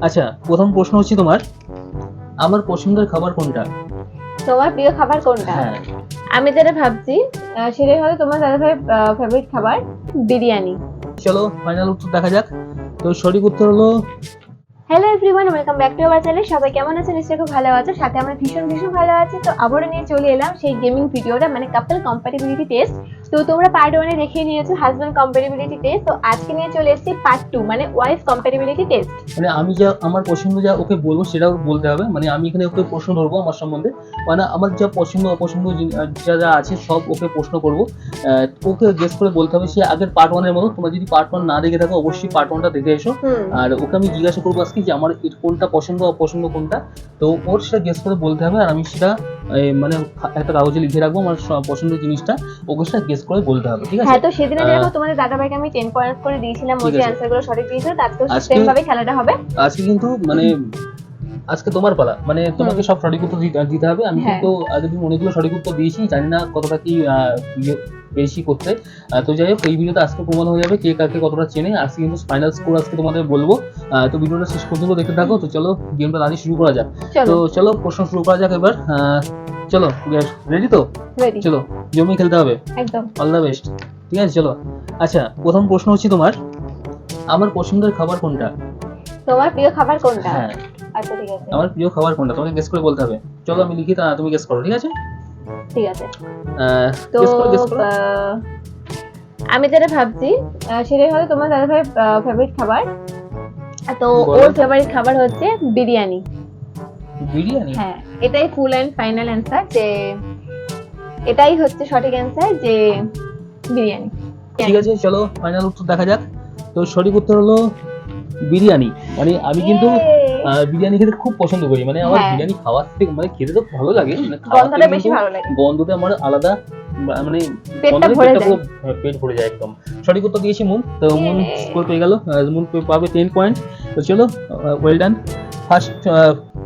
আচ্ছা, প্রথম প্রশ্ন হচ্ছে তোমার, আমার পছন্দের খাবার কোনটা? তোমার প্রিয় খাবার কোনটা? হ্যাঁ। আমি যেটা ভাবছি সেটাই হলো তোমার দাদাভাইয়ের ফেভারিট খাবার বিরিয়ানি। চলো ফাইনাল উত্তর দেখা যাক। তো সঠিক উত্তর হলো hello everyone, welcome back to our channel. সবাই কেমন আছেন? নিশ্চয়ই খুব ভালো আছো। সাথে আমরা ভীষণ ভালো আছি। তো আবারও নিয়ে চলে এলাম সেই গেমিং ভিডিওটা, মানে কাপল কম্প্যাটিবিলিটি টেস্ট। তো তোমরা পার্ট 1 এ দেখে নিয়েছো হাজব্যান্ড কম্প্যাটিবিলিটি টেস্ট। তো আজকে নিয়ে চলে এসেছি পার্ট 2, মানে ওয়াইফ কম্প্যাটিবিলিটি টেস্ট। মানে আমি যা আমার পছন্দ যা ওকে বলবো সেটাও বলতে হবে। মানে আমি এখানে ওকে প্রশ্ন ধরবো আমার সম্বন্ধে, মানে আমার যা পছন্দ অপছন্দ যা যা আছে সব ওকে প্রশ্ন করবো। ওকে গেস করে বলতে হবে। সে আগের পার্ট 1 এর মতো, তোমরা যদি পার্ট 1 না দেখে থাকো অবশ্যই পার্ট 1টা দেখে এসো। আর ওকে আমি জিজ্ঞাসা করবো আজকে যে আমার কোনটা পছন্দ অপছন্দ কোনটা, তো ওর সেটা গেস করে বলতে হবে। আর আমি সেটা মানে একটা কাগজে লিখে রাখবো আমার পছন্দের জিনিসটা, ওকে সেটা গেস করে বলতে হবে, ঠিক আছে? হ্যাঁ, তো সেদিন যেরকম তোমাদের দাদাভাইকে আমি 10 পয়েন্ট করে দিয়েছিলাম, ও ঠিক যে আছে। অ্যানসার গুলো সঠিক দিয়েছিল, আজকে আজকে- সেম ভাবে খেলাটা হবে। আজকে কিন্তু মানে আজকে তোমার পালা, মানে তোমাকে সব সঠিক উত্তর দিতে হবে। আমি হ্যাঁ। কিন্তু আগে তুমি অনেকগুলো সঠিক উত্তর দিয়েছি, জানি না কতটা কি পেয়েছি করতে। তো যাই হোক, এই ভিডিওতে আজকে প্রমাণ হয়ে যাবে কে কাকে কতটা চেনে। আজকে কিন্তু ফাইনাল স্কোর আজকে তোমাদের বলবো। তো ভিডিওটা শেষ পর্যন্ত দেখতে থাকো। তো চলো গেমটা দাঁড়িয়ে শুরু করা যাক। তো চলো প্রশ্ন শুরু করা যাক এবার। চলো রেডি তো? রেডি, চলো জমি খেলতে হবে, একদম। All the best. ঠিক আছে চলো। আচ্ছা, প্রথম প্রশ্ন হচ্ছে তোমার, আমার পছন্দের খাবার কোনটা? তোমার প্রিয় খাবার কোনটা? হ্যাঁ, আচ্ছা ঠিক আছে, আমার প্রিয় খাবার কোনটা তোমাকে গেস করে বলতে হবে। চলো আমি লিখি, তুমি গেস করো, ঠিক আছে? ঠিক আছে। তো গেস করো। আমি যেটা ভাবছি সেটাই হলো তোমার দাদাভাইয়ের ফেভারিট খাবার। তো বলো। ওর ফেভারিট খাবার হচ্ছে বিরিয়ানি। বিরিয়ানি? হ্যাঁ, এটাই ফুল এন্ড ফাইনাল অ্যান্সার, যে এটাই হচ্ছে সঠিক অ্যান্সার, যে বিরিয়ানি। ঠিক আছে চলো ফাইনাল উত্তর দেখা যাক। তো সঠিক উত্তর হলো বিরিয়ানি। মানে আমি কিন্তু বিরিয়ানি খেতে খুব পছন্দ করি। মানে আমার হ্যাঁ। বিরিয়ানি খাওয়ার থেকে মানে খেতে তো ভালো লাগে, মানে গন্ধটা বেশি ভালো লাগে, গন্ধতে আমার আলাদা, মানে পেটটা গন্ধতে ভরে পেটটা যায়। পুরো পেট ভরে যায় একদম। সঠিক উত্তর দিয়েছি মুন। তো মুন Yay! স্কোর পেয়ে গেল, মুন পাবে 10 পয়েন্ট। তো চলো ওয়েল ডান। ফার্স্ট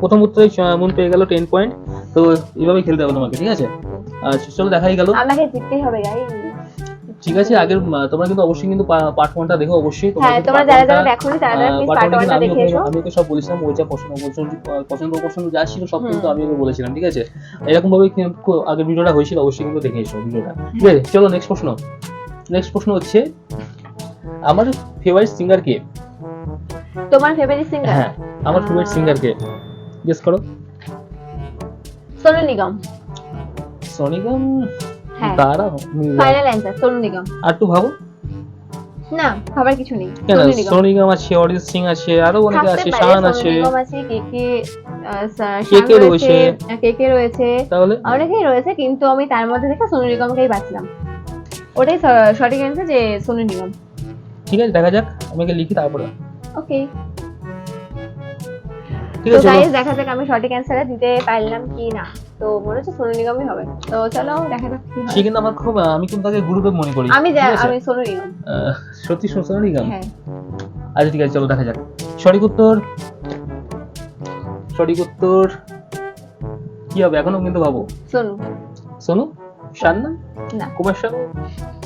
প্রথম উত্তরে মুন পেয়ে গেল 10 পয়েন্ট। তো এইভাবে খেলতে হবে তোমাকে, ঠিক আছে? আচ্ছা চলো দেখাই গেল। আমাকে জিততেই হবে গাইস। ঠিক আছে, আগের তোমরা কিন্তু অবশ্যই কিন্তু পার্ট 1টা দেখো অবশ্যই। হ্যাঁ, তোমরা যারা যারা দেখোনি তারা প্লিজ part পার্ট 1 1টা দেখে এসো। আমি ওকে সব বলেছিলাম, ওই যা পছন্দ যা ছিল সব কিন্তু আমি ওকে বলেছিলাম, ঠিক আছে? এরকম ভাবে আগের ভিডিওটা হয়েছিল, অবশ্যই কিন্তু দেখে এসো ভিডিওটা, ঠিক আছে? চলো নেক্সট প্রশ্ন হচ্ছে, আমার ফেভারিট সিঙ্গার কে? তোমার ফেভারিট সিঙ্গার? হ্যাঁ, আমার ফেভারিট সিঙ্গার কে গেস করো। সোনু নিগম। সোনু নিগম? হ্যাঁ, দাঁড়াও, ফাইনাল অ্যান্সার সোনু নিগম। আর একটু ভাবো। না, ভাবার কিছু নেই। কেন? সোনু নিগম সোনু নিগম আছে, অরিজিৎ সিং আছে, আরো অনেকে আছে, থাকতে পারে। শান সোনু আছে, নিগম আছে, কেকে কেকে রয়েছে। কেকে রয়েছে, তাহলে অনেকেই রয়েছে, কিন্তু আমি তার মধ্যে থেকে সোনু নিগমকেই বাছলাম। ওটাই সঠিক অ্যান্সার, যে সোনু নিগম। ঠিক আছে দেখা যাক, আমাকে লিখি তারপরে। ওকে, ঠিক তো আছে চলো। গাইস দেখা যাক আমি সঠিক অ্যান্সারটা দিতে পারলাম কি না। তো মনে হচ্ছে সোনু নিগমই হবে। তো চলো দেখা যাক কি সে হয়। কিন্তু আমার খুব, আমি কিন্তু তাকে গুরুদেব মনে করি। আমি ঠিক আছে? আমি সোনু নিগম। সত্যি সোনু নিগম? হ্যাঁ, আচ্ছা ঠিক আছে চলো দেখা যাক। সঠিক উত্তর কি হবে এখনো কিন্তু ভাবো। সোনু। সোনু? শান? না না, কুমার শানু?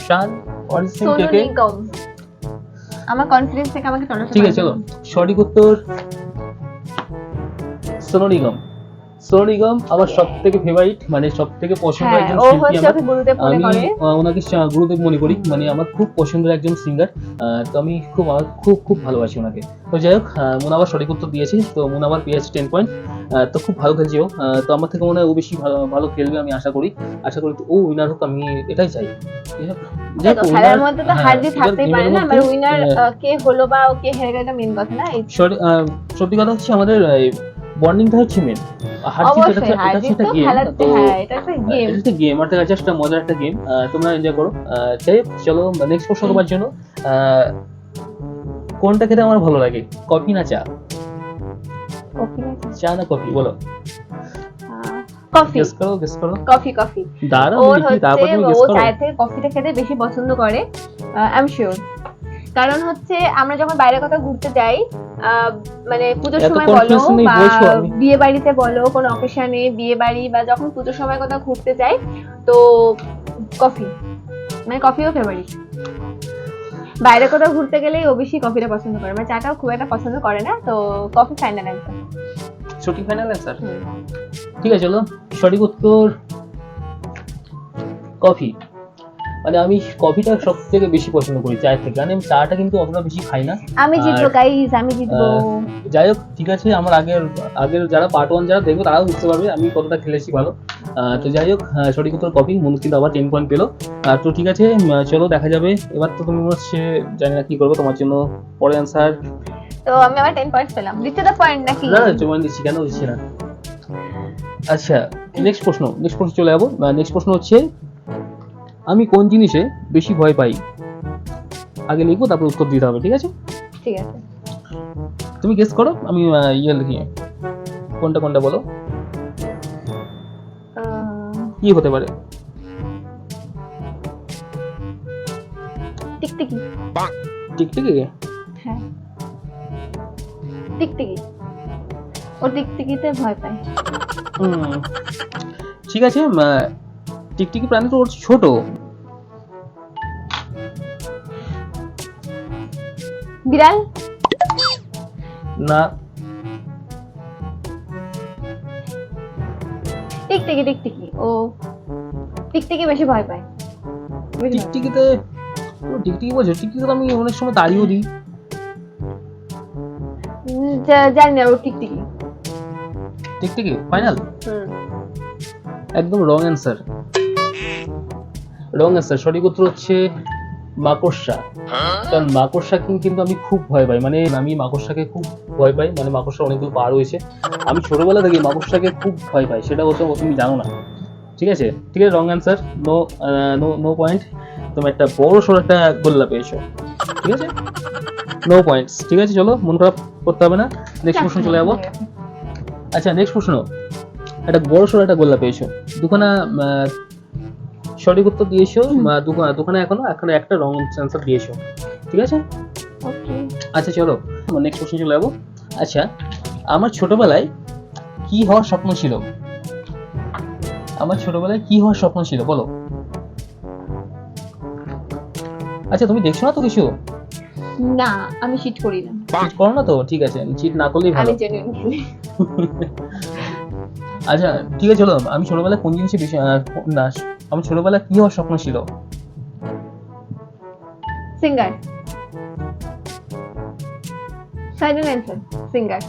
শান, অরিজিৎ সিং, সোনু কেকে? নিগম। আমার কনফিডেন্স থেকে আমাকে টলাতে ঠিক আছে চলো, সঠিক উত্তর সোনু নিগম। সোনু নিগম আমার সবথেকে ফেভারিট, মানে সবথেকে পছন্দের হ্যাঁ, একজন ও শিল্পী হচ্ছে আমার। ওকে গুরুদেব মনে আমি করে। ওনাকে গুরুদেব মনে করি, মানে আমার খুব পছন্দের একজন সিঙ্গার। তো আমি খুব ভালোবাসি ওনাকে। তো যাই হোক, মোনা আবার সঠিক উত্তর দিয়েছে। তো মোনা আবার পেয়েছে 10 পয়েন্ট। তো খুব ভালো খেলছে ও। তো আমার থেকে মনে হয় ও বেশি ভালো খেলবে, আমি আশা করি। তো ও উইনার হোক, আমি এটাই চাই। দেখো, খেলার মধ্যে তো হার জিত থাকতেই পারে না, মানে উইনার হ্যাঁ। কে হলো বা কে হেরে গেল, এটা মেইন কথা না। সত্যি কথা হচ্ছে আমাদের বন্ডিংটা হচ্ছে মেন। হার জিত অবশ্যই হার জিত তো গেম। খেলাতে, হ্যাঁ এটা একটা গেম। এটা একটা গেম, আর জাস্ট একটা মজার একটা গেম। তোমরা এনজয় করো। যাই হোক চলো নেক্সট প্রশ্ন তোমার জন্য। কোনটা খেতে আমার ভালো লাগে, কফি না চা? চা না কফি বলো। কফি। গেস করো। কফি। দাঁড়াও ওর লিখি, তারপর তুমি হচ্ছে গেস ও করো। চায়ের থেকে কফিটা খেতে বেশি পছন্দ করে, আই এম শিওর। কারণ হচ্ছে আমরা যখন বাইরে কোথাও ঘুরতে যাই, মানে পুজোর এত সময় বলো confidence নেই বা বলছো আমি। বিয়ে বাড়িতে বলো, কোনো অকেশনে, বিয়ে বাড়ি বা যখন পুজোর সময় কোথাও ঘুরতে যাই, তো কফি, মানে কফিও ফেভারিট। বাইরে কোথাও ঘুরতে গেলেই ও বেশি কফিটা পছন্দ করে, মানে চাটাও খুব একটা পছন্দ করে না, তো কফি ফাইনাল অ্যান্সার। সঠিক ফাইনাল অ্যান্সার। ঠিক আছে, চলো সঠিক উত্তর কফি। মানে আমি কফিটা সব থেকে বেশি পছন্দ করি চায়ের থেকে, মানে আমি চাটা কিন্তু অতটা বেশি খাই না। আমি জিতবো গাইস, আমি জিতবো। যাই হোক ঠিক আছে, আমার আগের আগের যারা পার্ট 1 যারা দেখবে তারাও বুঝতে পারবে আমি কতটা খেলেছি ভালো। তো যাই হোক, সঠিক উত্তর কফি। মন কিন্তু আবার 10 পয়েন্ট পেলো। তো ঠিক আছে, চলো দেখা যাবে। এবার তো তুমি মনে হচ্ছে জানি না কি করবে, তোমার জন্য পরে অ্যান্সার। তো আমি আবার 10 পয়েন্টস পেলাম, দিতে তো পয়েন্ট নাকি? না না, তোমার দিচ্ছি, কেন দিচ্ছি না। আচ্ছা, নেক্সট প্রশ্ন চলে যাবো। নেক্সট প্রশ্ন হচ্ছে, আমি কোন জিনিসে বেশি ভয় পাই? আগে লিখবো, তারপর উত্তর দিতে হবে, ঠিক আছে? ঠিক আছে। তুমি গেস করো, আমি ইয়ে লিখি। কোনটা কোনটা বলো, কি হতে পারে? টিকটিকি। টিকটিকি? হ্যাঁ, টিকটিকি। ও টিকটিকিতে ভয় পায়। ঠিক আছে, টিকটিকি প্রাণী তো ওর ছোট। বিড়াল? না। টিকটিকি টিকটিকি, ও টিকটিকি বেশি ভয় পায়। টিকটিকিতে, টিকটিকি বলছো? টিকটিকি তো আমি অনেক সময় তাড়িয়েও দিই। জানি না, ও টিকটিকি। টিকটিকি ফাইনাল? একদম রং অ্যান্সার। সঠিক উত্তর হচ্ছে মাকড়সা। কারণ মাকড়সা কিন্তু আমি খুব ভয় পাই, মানে আমি মাকড়সাকে খুব ভয় পাই, মানে মাকড়সা অনেকগুলো পা রয়েছে। আমি ছোটবেলা থেকে মাকড়সাকে খুব ভয় পাই, সেটা হয়তো তুমি জানো না। ঠিক আছে, wrong answer. No no no point. তুমি একটা বড় সড়ো একটা গোল্লা পেয়েছো, ঠিক আছে? No points. ঠিক আছে, চলো মন খারাপ করতে হবে না। নেক্সট প্রশ্ন চলে যাবো। আচ্ছা, নেক্সট প্রশ্ন, একটা বড় সড়ো একটা গোল্লা পেয়েছো, দুখানা সঠিক উত্তর দিয়েছো, দুখানা এখনো একটা রং অ্যান্সার দিয়েছো, ঠিক আছে? আচ্ছা চলো নেক্সট কোশ্চেন চলে যাবো। আচ্ছা, আমার ছোটবেলায় কি হওয়ার স্বপ্ন ছিল? বলো। আচ্ছা, তুমি দেখছো না তো কিছু? না, আমি চিট করি না। চিট করো না তো? ঠিক আছে, চিট না করলেই ভালো। আমি জেনুইন খেলি। আচ্ছা ঠিক আছে, চলো আমি ছোটবেলায় কোন জিনিসে বেশি না, আমার ছোটবেলায় কি হওয়ার স্বপ্ন ছিল? Singer. Final answer singer.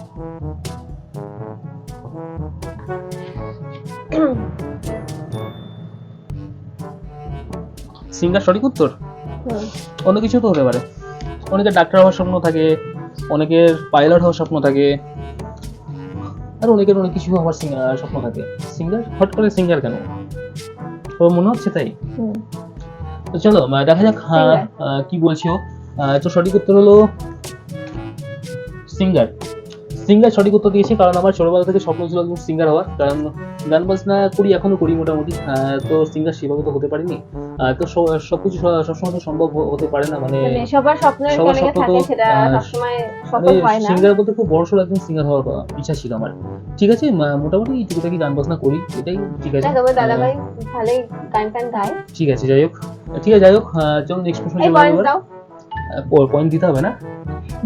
Singer সঠিক উত্তর। অন্য কিছু তো হতে পারে, অনেকের ডাক্তার হওয়ার স্বপ্ন থাকে, অনেকের পাইলট হওয়ার স্বপ্ন থাকে, আর অনেকের অনেক কিছু হওয়ার স্বপ্ন থাকে। সিঙ্গার, হট করে সিঙ্গার কেন? তো মনে হচ্ছে তাই। তো চলো দেখা যাক কি বলছো। তো সঠিক উত্তর হলো সিঙ্গার। সঠিক উত্তর দিয়েছি, কারণ আমার ছোটবেলা থেকে স্বপ্ন ছিল সিঙ্গার হওয়ার। কারণ গান বাজনা করি, এখনো করি মোটামুটি। তো সিঙ্গার সেভাবে তো হতে পারিনি। তো সবকিছু সবসময় তো সম্ভব হতে পারে না, মানে সবার স্বপ্ন থাকে, সেটা সবসময় সফল হয় না। সিঙ্গার বলতে খুব বড় সড়ো একজন সিঙ্গার হওয়ার ইচ্ছা ছিল আমার। ঠিক আছে, মোটামুটি টুকিটাকি গান বাজনা করি, এটাই। ঠিক আছে, তবে দাদা ভাই ভালোই গান গায়। ঠিক আছে, যাই হোক। চলো নেক্সট প্রশ্ন চলে যাবো। পয়েন্ট দিতে হবে না?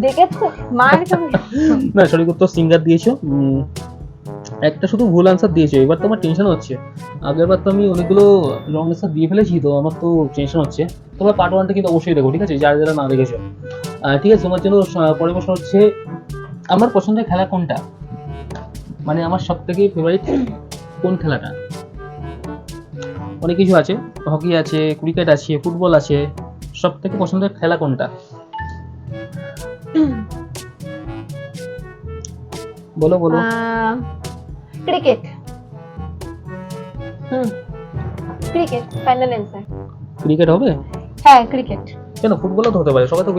দেখেছো মার খাবে না, সঠিক উত্তর সিঙ্গার দিয়েছো। একটা শুধু ভুল আনসার দিয়েছো, এবার তোমার টেনশন হচ্ছে। আগেরবার তো আমি অনেকগুলো রং আনসার দিয়ে ফেলেছি, তো আমার তো টেনশন হচ্ছে। তোমার পার্ট 1টা কিন্তু অবশ্যই দেখো, ঠিক আছে, যারা যারা না দেখেছো। ঠিক আছে, তোমার জন্য পরের প্রশ্ন হচ্ছে, আমার পছন্দের খেলা কোনটা? মানে আমার সব থেকে ফেভারিট কোন খেলাটা? অনেক কিছু আছে, হকি আছে, ক্রিকেট আছে, ফুটবল আছে। সব থেকে পছন্দের খেলা কোনটা? বলো। Cricket. Cricket final answer. Cricket হবে? হ্যাঁ, ক্রিকেট। কেন, ফুটবলও তো হতে পারে, সবাই তো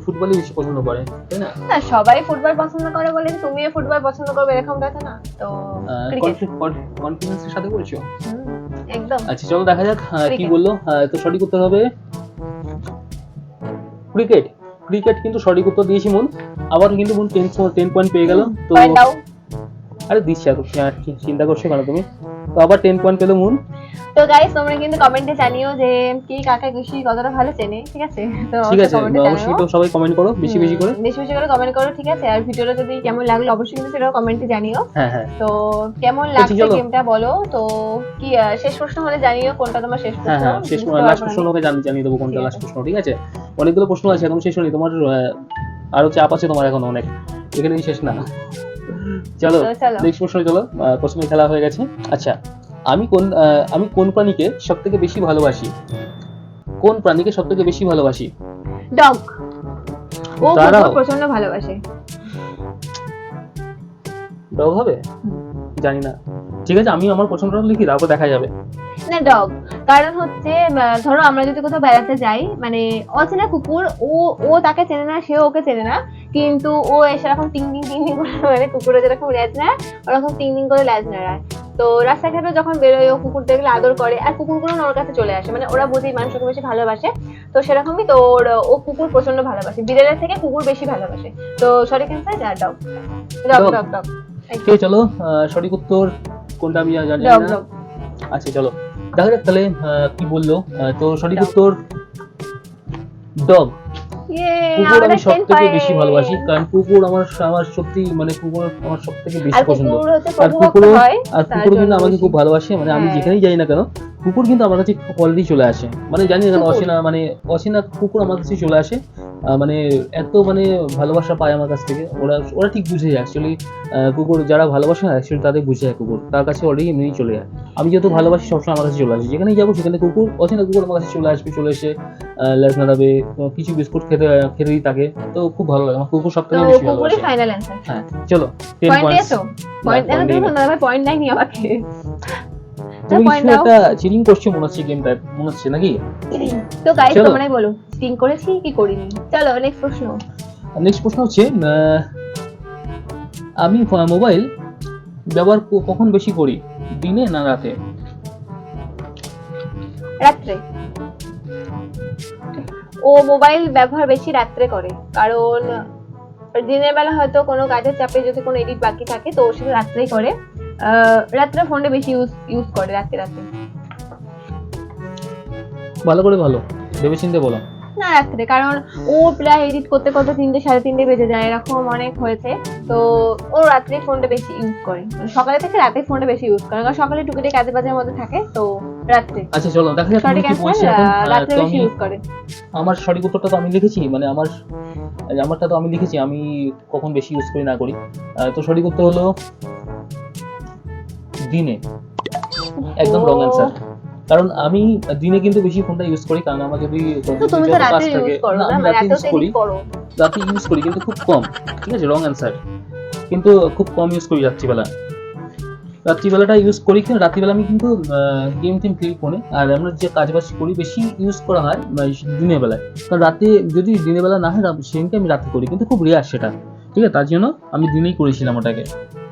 ফুটবলই বেশি পছন্দ করে, তাই না? না, সবাই ফুটবল পছন্দ করে বলে তুমিও ফুটবল পছন্দ করবে এরকম কথা না তো। কনফিডেন্সের সাথে বলছো? একদম। আচ্ছা চলো দেখা যাক কি বললো। তো সঠিক উত্তর হবে ক্রিকেট। কিন্তু সঠিক উত্তর দিয়েছি মন। আবার কিন্তু মন 10 পয়েন্ট পেয়ে গেল। তো আরে দিচ্ছি, চিন্তা করছো কেন তুমি? তো আবার 10 পয়েন্ট পেলো মন। তো গাইস তোমরা কিন্তু কমেন্টে জানিও যে কি কাকা গুশি কতটা ভালো চেনে, ঠিক আছে? তো ঠিক আছে, কমেন্টে অবশ্যই তো সবাই কমেন্ট করো বেশি বেশি করে। বেশি বেশি করে কমেন্ট করো, ঠিক আছে? আর ভিডিওটা যদি কেমন লাগলো অবশ্যই কিন্তু সেটাও কমেন্টে জানিও। হ্যাঁ হ্যাঁ তো কেমন ঠিক লাগছে চলো। গেমটা বলো। তো কি শেষ প্রশ্ন হলে জানিও কোনটা তোমার শেষ হ্যাঁ প্রশ্ন। হ্যাঁ শেষ বুঝতে লাস্ট পারবো না প্রশ্ন আমি। হবে, জানিয়ে দেবো কোনটা ঠিক লাস্ট আছে। প্রশ্ন, ঠিক আছে? অনেকগুলো প্রশ্ন আছে এখন শেষ হয়নি তোমার, আরো চাপ আছে তোমার এখন অনেক, এখানেই শেষ না। চলো তো চলো। নেক্সট প্রশ্ন চলো, প্রশ্নের খেলা হয়ে গেছে। আচ্ছা, আমি কোন প্রাণীকে সব থেকে বেশি ভালোবাসি? কোন প্রাণীকে সব থেকে বেশি ভালোবাসি? ডগ। ও দাঁড়াও। কুকুর প্রচন্ড ভালোবাসে। ডগ হবে? জানি না, ঠিক আছে আমি আমার পছন্দটা লিখি, তারপর দেখা যাবে। না ডগ, কারণ হচ্ছে ধরো আমরা যদি কোথাও বেড়াতে যাই, মানে অচেনা কুকুর, ও ও তাকে চেনে না, সেও ওকে চেনে না, কিন্তু ও এসে এরকম টিং টিং টিং টিং করে, মানে কুকুরে যেরকম ল্যাজ নেয় ওরকম টিং টিং করে ল্যাজ নেড়ায়। তো রাস্তাঘাটে যখন বেরোয় ও কুকুর দেখলে আদর করে, আর কুকুরগুলো না ওর কাছে চলে আসে, মানে ওরা বুঝি মানুষকে বেশি ভালোবাসে। তো সেরকমই তো ও কুকুর প্রচন্ড ভালোবাসে, বিড়ালের থেকে কুকুর বেশি ভালোবাসে। তো সঠিক answer dog. Dog Dog. Dog dog ঠিক আছে, চলো সঠিক উত্তর কোনটা আমি জানি ডগ না। ডগ। আচ্ছা চলো দেখা যাক তাহলে কি বললো। তো সঠিক Dog. উত্তর ডগ। ইয়ে, কুকুর আমি আমাদের সব 10 থেকে বেশি পয়েন্ট। ভালোবাসি, কারণ কুকুর আমার সত্যি মানে কুকুর আমার সব থেকে বেশি আর পছন্দ। কুকুর হচ্ছে আর প্রভুভক্ত কুকুরও হয়, তার কিন্তু জন্য আমাকে বেশি। খুব ভালোবাসে, মানে আমি হ্যাঁ। যেখানেই যাই না কেন কুকুর কিন্তু আমার কাছে অলরেডি চলে আসে, মানে জানি না কেন কুকুর। অচেনা কুকুর আমার কাছে চলে আসে। মানে এত মানে ভালোবাসা পায় আমার কাছ থেকে, ওরা ঠিক বুঝে যায় অ্যাকচুয়ালি। কুকুর যারা ভালোবাসে না অ্যাকচুয়ালি তাদের বুঝে যায়, কুকুর তার কাছে অলরেডি এমনি চলে যায়। আমি যেহেতু ভালোবাসি সবসময় আমার কাছে চলে আসে, যেখানেই যাবো সেখানে অচেনা কুকুর আমার কাছে চলে আসবে, চলে এসে লেজ নাড়াবে, কিছু বিস্কুট খেতে দিই তাকে। তো খুব ভালো লাগে আমার কুকুর সব তো থেকে বেশি কুকুরই ভালোবাসি। Final answer. হ্যাঁ চলো 10 পয়েন্ট পয়েন্টস। দিয়েছো? পয়েন্ট point এখন দিয়ে তুমি দাও। না পয়েন্ট দেয়নি আমাকে। তুমি পয়েন্ট কিছু দাও। একটা চিটিং করছো মনে হচ্ছে, গেমটা মনে হচ্ছে নাকি? তো গাইস চলো। তোমরাই বলো স্টিং করেছি কি করিনি। চলো নেক্সট প্রশ্ন। নেক্সট প্রশ্ন হচ্ছে আমি মোবাইল ব্যবহার কখন বেশি করি, দিনে না রাতে? রাত্রে। ও মোবাইল ব্যবহার বেশি রাত্রে করে, কারণ দিনের বেলা হয়তো কোনো কাজের চাপে যদি কোনো এডিট বাকি থাকে তো সেটা রাত্রেই করে। রাত্রে ফোনটা বেশি ইউজ করে রাতে রাতে। ভালো করে ভালো ভেবে চিন্তে বলো। না রাত্রে, কারণ ও প্রায় এডিট করতে করতে 3টে 3:30 বেজে যায়, এরকম অনেক হয়েছে। তো ও রাত্রে ফোনটা বেশি ইউজ করে, মানে সকালে থেকে রাতে ফোনটা বেশি ইউজ করে, কারণ সকালে টুকিটাকি কাজে বাজের মধ্যে থাকে, তো রাত্রে। আচ্ছা চলো দেখা যাক তুমি সঠিক কি বলছো অ্যান্সার এখন। রাত্রে তো বেশি আমি ইউজ করে। আমার সঠিক উত্তরটা তো আমি লিখেছি, মানে আমারটা তো আমি লিখেছি আমি কখন বেশি ইউজ করি না করি। তো সঠিক উত্তর হলো দিনে। একদম রং অ্যান্সার। কারণ আমি দিনে কিন্তু বেশি ফোনটা ইউজ করি, কারণ আমার যদি তো তুমি তো যত কাজ রাতে থাকে ইউজ করো না, না, আমি মানে রাতে রাতেও ইউজ তো করি, এডিট করো। রাতে ইউজ করি কিন্তু খুব কম। ঠিক আছে, রং অ্যান্সার। কিন্তু খুব কম ইউজ করি রাত্রিবেলাটা ইউজ করি, কিন্তু রাত্রিবেলা আমি কিন্তু গেম টেম খেলি ফোনে, আর আমরা যে কাজ বাজ করি বেশি ইউজ করা হয় দিনের বেলায়। কারণ রাতে যদি দিনের বেলা না হয় সেদিনকে আমি রাতে করি, কিন্তু খুব রেয়ার সেটা। ঠিক আছে, তার জন্য আমি দিনেই করেছিলাম ওটাকে।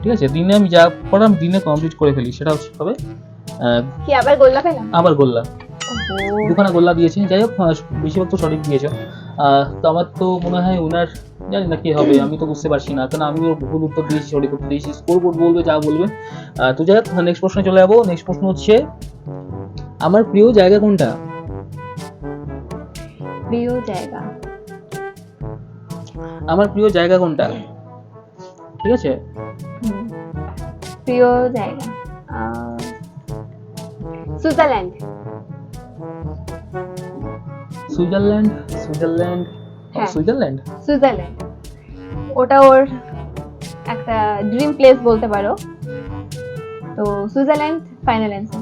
ঠিক আছে, দিনে আমি যা করাম দিনে কমপ্লিট করে ফেলি, সেটা হচ্ছে হবে কি আবার গোল্লা পেলাম? আবার গোল্লা। দুখানা গোল্লা দিয়েছে, যাই হোক বেশিরভাগ তো সঠিক দিয়েছো। তো আমার তো মনে হয় ওনার জানি না কি হবে, আমি তো বুঝতে পারছি না, কারণ আমিও ভুল উত্তর দিয়েছি, সঠিক উত্তর দিয়েছি, স্কোর বোর্ড বলবে যা বলবে। তো যাই হোক নেক্সট প্রশ্নে চলে যাবো। নেক্সট প্রশ্ন হচ্ছে আমার প্রিয় জায়গা কোনটা? প্রিয় জায়গা। আমার প্রিয় জায়গা কোনটা? ঠিক আছে, প্রিয় জায়গা সুইজারল্যান্ড। সুইজারল্যান্ড। হ্যাঁ। সুইজারল্যান্ড। সুইজারল্যান্ড ওটা ওর একটা ড্রিম প্লেস বলতে পারো। তো সুইজারল্যান্ড ফাইনাল অ্যান্সার।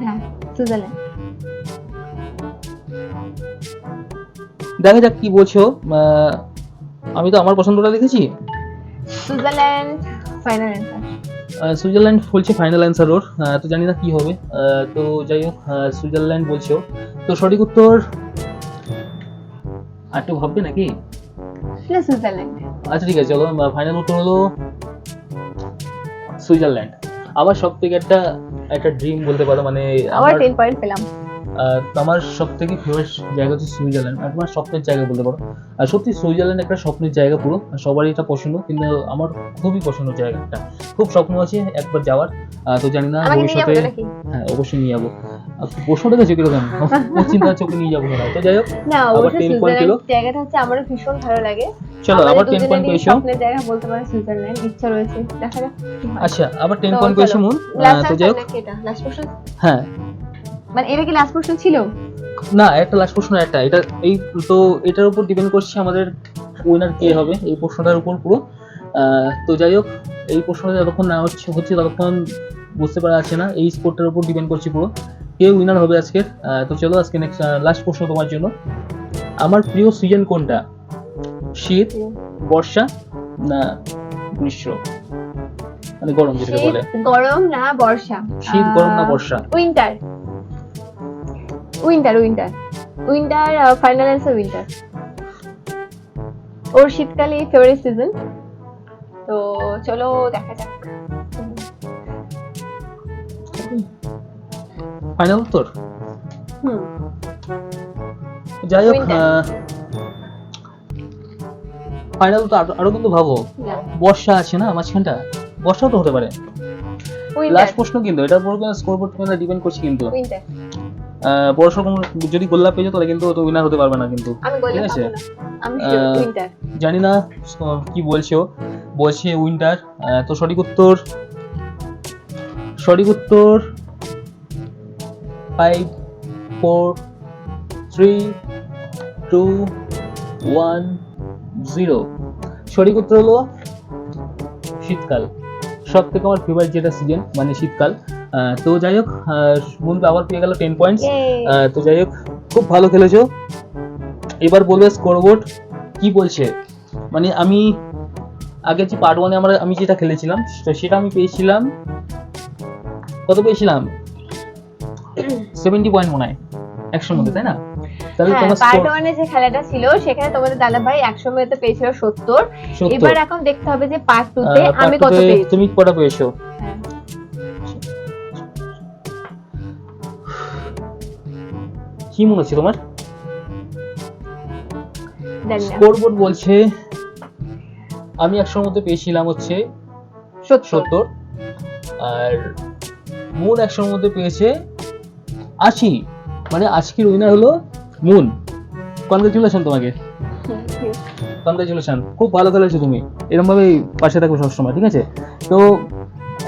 হ্যাঁ সুইজারল্যান্ড। দেখা যাক কি বলছো। আমি তো আমার পছন্দটা লিখেছি। Switzerland final answer. সুইজারল্যান্ড বলছে ফাইনাল অ্যান্সার ওর। তো জানি না কি হবে। তো যাই হোক সুইজারল্যান্ড বলছো, তো সঠিক উত্তর আর একটু ভাববে নাকি? না সুইজারল্যান্ড। আচ্ছা ঠিক আছে, চলো ফাইনাল উত্তর হলো সুইজারল্যান্ড। আমার সব থেকে একটা ড্রিম বলতে পারো, মানে আবার 10 পয়েন্ট পেলাম। তো আমার সব থেকে ফেভারিট জায়গা হচ্ছে সুইজারল্যান্ড, আমার স্বপ্নের জায়গা বলতে পারো। আর সত্যি সুইজারল্যান্ড একটা স্বপ্নের জায়গা পুরো, সবারই এটা পছন্দ, কিন্তু আমার খুবই পছন্দের জায়গা একটা, খুব স্বপ্ন আছে একবার যাওয়ার। তো জানি না আমাকে নিয়ে ভবিষ্যতে। যাবে নাকি? হ্যাঁ অবশ্যই নিয়ে যাবো। প্রশ্নটা দেখেছো কিরকম, চিন্তা চোখে নিয়ে যাবো না। তো যাই হোক, না আবার অবশ্যই 10 পয়েন্ট পেলো। সুইজারল্যান্ড জায়গাটা হচ্ছে আমারও ভীষণ ভালো লাগে। চলো আবার 10 পয়েন্ট পেয়েছো। স্বপ্নের জায়গা বলতে পারে সুইজারল্যান্ড, ইচ্ছা রয়েছে, দেখা যাক কি হয়। আচ্ছা আবার 10 তো পয়েন্ট পেয়েছো চলো। মুন। Last তো answer যাই হোক, নাকি এটা লাস্ট প্রশ্ন? হ্যাঁ মানে এটা কি লাস্ট প্রশ্ন ছিল? না একটা লাস্ট প্রশ্ন, একটা এটা এই তো এটার উপর ডিপেন্ড করছে আমাদের উইনার কে হবে এই প্রশ্নটার উপর পুরো। তো যাই হোক, এই প্রশ্নটা যতক্ষণ না হচ্ছে ততক্ষণ বুঝতে পারা যাচ্ছে না, এই স্পোর্টটার উপর ডিপেন্ড করছে পুরো কে উইনার হবে আজকের। তো চলো আজকে নেক্সট লাস্ট প্রশ্ন তোমার জন্য। আমার প্রিয় সিজন কোনটা? শীত, বর্ষা না গ্রীষ্ম, মানে গরম যেটা বলে। গরম না বর্ষা? শীত, গরম না বর্ষা? Winter winter winter winter, final answer winter. ওর শীতকালে ফেভারিট সিজন। তো চলো দেখা যাক। ফাইনাল উত্তর? হুম যাই হোক, Winter. ফাইনাল তো আরো কিন্তু ভাবো, না বর্ষা আছে না মাঝখানটা, বর্ষাও তো হতে পারে। উইন্টার লাস্ট প্রশ্ন কিন্তু এটার উপর স্কোরবোর্ড কিন্তু ডিপেন্ড করছে কিন্তু। উইন্টার। বর্ষা যদি গোল্লাপ পেয়ে যাও তাহলে কিন্তু উইনার হতে পারবে না কিন্তু। আমি ঠিক বললাম আছে, আমি আহ, উইন্টার। জানি না কি বলছো, বলছে উইন্টার। তো সঠিক উত্তর 5 4 3 2 1 0। সঠিক উত্তর হলো শীতকাল। সব থেকে আমার ফেভারিট যেটা সিজন মানে শীতকাল। তো যাই হোক, মুন আবার পেয়ে গেল 10 পয়েন্টস। তো যাই হোক, খুব ভালো খেলেছো। এবার বলবে স্কোরবোর্ড কি বলছে। মানে আমি আগে যে পার্ট 1 আমি যেটা খেলেছিলাম তো সেটা আমি পেয়েছিলাম, কত পেয়েছিলাম? 70 পয়েন্ট মনে হয় 100 মধ্যে, তাই না? তাহলে হ্যাঁ তোমার পার্ট 1 এ যে খেলাটা ছিল সেখানে তোমাদের দাদা ভাই 100 মধ্যে পেয়েছিল 70। এবার এখন দেখতে হবে যে পার্ট 2 তে আমি কত পেয়েছি। তুমি কটা পেয়েছো? হ্যাঁ। কি মনে হচ্ছে তোমার? জানি না। স্কোরবোর্ড বলছে আমি 100 মধ্যে পেয়েছিলাম হচ্ছে 70, আর মুন 100 মধ্যে পেয়েছে 80। মানে আজকের উইনার হলো মুন। কনগ্রাচুলেশন তোমাকে, কনগ্রাচুলেশন, খুব ভালো খেলেছো তুমি। এরকম ভাবে পাশে থাকবে সবসময়, ঠিক আছে? তো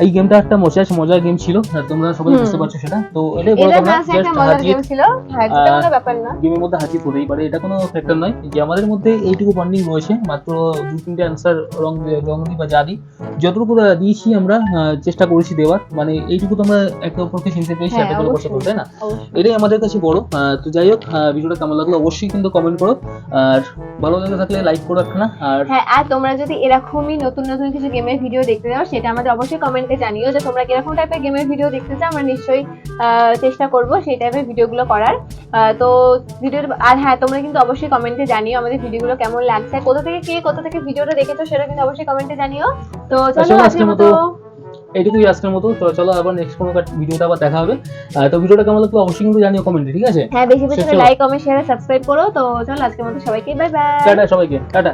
এই গেমটা একটা মজার গেম ছিল, তোমরা সবাই বুঝতে পারছো সেটা। তো এটাই বড় এটা কথা, জাস্ট একটা মজার গেম ছিল। হ্যাঁ এটা কোনো ব্যাপার না। গেমের মধ্যে হাসি পড়েই পারে, এটা কোনো ফ্যাক্টর নয়। যে আমাদের মধ্যে এইটুকু বন্ডিং রয়েছে, মাত্র 2-3টে অ্যান্সার রং দিই বা যা দিই, যতটুকু দিয়েছি আমরা চেষ্টা করেছি দেওয়ার, মানে এইটুকু তো আমরা একে অপরকে চিনতে পেরেছি, হ্যাঁ, একটা করে কথা অবশ্যই, বলতে, তাই না? অবশ্যই। এটাই আমাদের কাছে বড়। তো যাই হোক, ভিডিওটা কেমন লাগলো অবশ্যই কিন্তু কমেন্ট করো, আর ভালো লেগে থাকলে লাইক করো একটা। আর হ্যাঁ আর তোমরা যদি এরকমই নতুন নতুন কিছু গেমের ভিডিও দেখতে চাও সেটা আমাদের অবশ্যই কমেন্টে জানিও যে তোমরা কিরকম টাইপের গেমের ভিডিও দেখতে চাও। আমরা নিশ্চয়ই চেষ্টা করব সেই টাইপের ভিডিওগুলো করার। তো ভিডিওর আর হ্যাঁ তোমরা কিন্তু অবশ্যই কমেন্টে জানিও আমাদের ভিডিওগুলো কেমন লাগছে, কোথা থেকে ভিডিওটা দেখেছো সেটা কিন্তু অবশ্যই কমেন্টে জানিও। তো চলো আজকের মতো এইটুকুই আজকের মতো। তো চলো আবার নেক্সট কোনো ভিডিওতে আবার দেখা হবে। তো ভিডিওটা কেমন লাগলো অবশ্যই কিন্তু জানিও কমেন্টে, ঠিক আছে? হ্যাঁ বেশি বেশি চলো। লাইক কমেন্ট শেয়ার সাবস্ক্রাইব করো। তো চলো আজকের মতো সবাইকে বাই বাই। টাটা সবাইকে, টাটা।